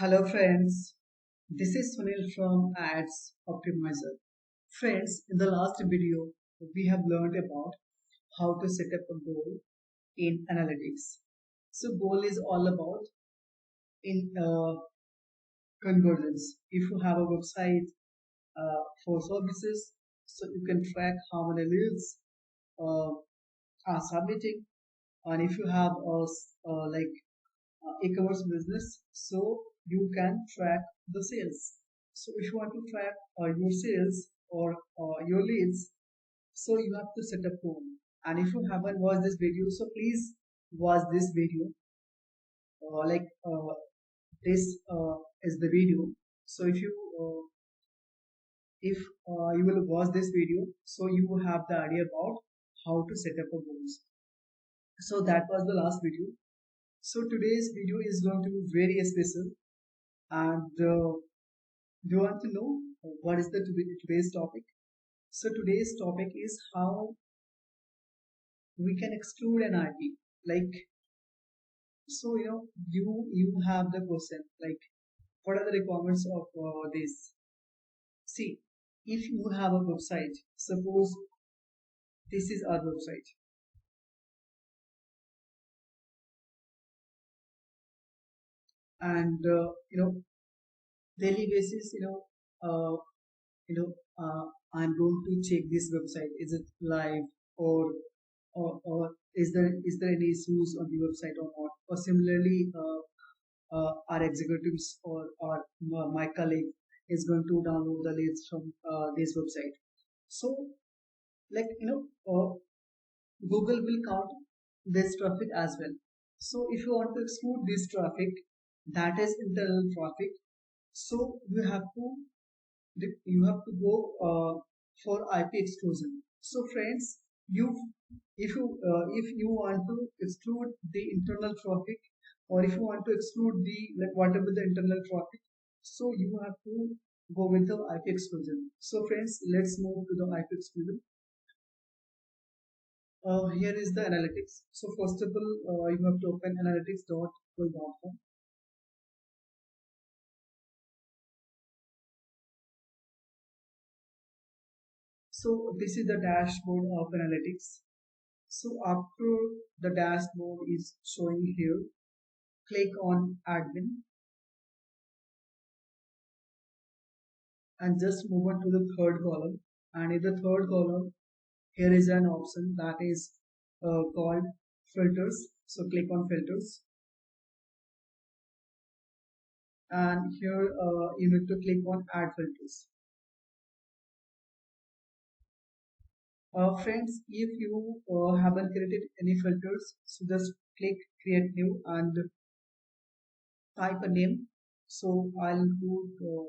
Hello friends, this is Sunil from Ads Optimizer. Friends, in the last video, we have learned about how to set up a goal in analytics. So goal is all about in conversions. If you have a website for services, so you can track how many leads uh, are submitting, and if you have like e-commerce business, so you can track the sales. So if you want to track your sales or your leads, so you have to set up goal. And if you haven't watched this video, so please watch this video. Like this is the video. So if you will watch this video, so you will have the idea about how to set up a goals. So that was the last video. So today's video is going to be very special, and do you want to know what is the today's topic? So today's topic is how we can exclude an IP. Like, so you have the question like, what are the requirements of this? See, if you have a website, suppose this is our website, and daily basis, you know, I'm going to check this website. Is it live, or or is there any issues on the website or not? Or similarly, our executives or my colleague is going to download the leads from this website. So, like Google will count this traffic as well. So, if you want to exclude this traffic, that is internal traffic. So you have to go for IP exclusion. So friends, you if you want to exclude the internal traffic, or if you want to exclude the like whatever the internal traffic, so you have to go with the IP exclusion. So friends, let's move to the IP exclusion. Here is the analytics. So first of all, you have to open analytics.google.com. So this is the dashboard of analytics. So after the dashboard is showing here, click on admin and just move on to the third column. And in the third column, here is an option that is called filters. So click on filters, and here you need to click on add filters. Friends, if you haven't created any filters, so just click create new and type a name. So I'll go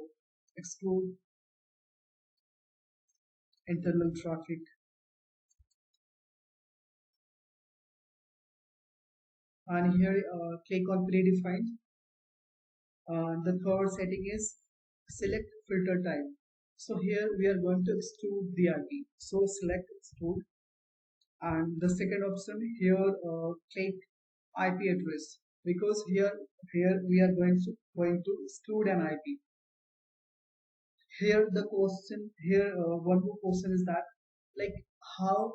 exclude internal traffic, and here click on predefined. The third setting is select filter type. So here we are going to exclude the IP. So select exclude, and the second option here, click IP address, because here we are going to exclude an IP. Here the question here one more question is that, like, how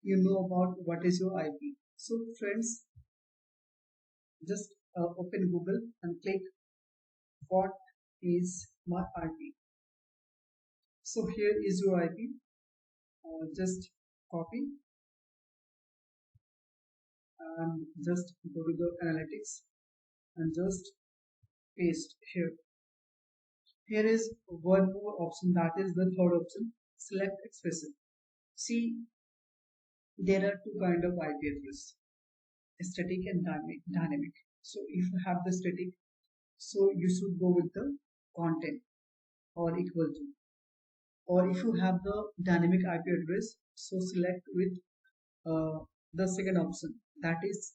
you know about what is your IP. So friends, just open Google and click what is my IP. So here is your IP. Just copy and just go to the analytics and just paste here. Here is one more option, that is the third option, select expressive. See, there are two kind of IP address, static and dynamic. So if you have the static, so you should go with the content or equal to. Or if you have the dynamic IP address, so select with the second option, that is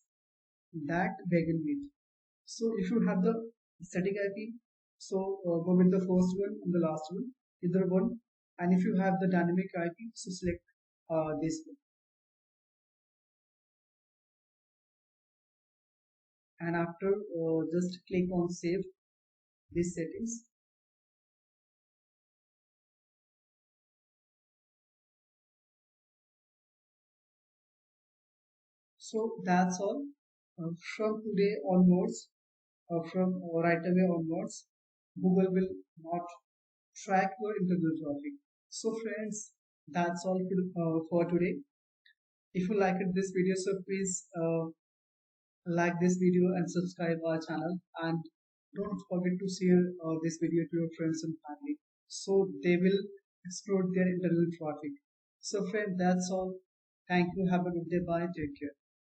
that begin with. So if you have the static IP, so go with the first one and the last one, either one. And if you have the dynamic IP, so select this one. And after just click on save. these settings. So that's all. From today onwards, from right away onwards, Google will not track your internal traffic. So friends, that's all for today. If you liked this video, so please like this video and subscribe our channel, and don't forget to share this video to your friends and family so they will explore their internal traffic. So friend, that's all. Thank you. Have a good day. Bye. Take care.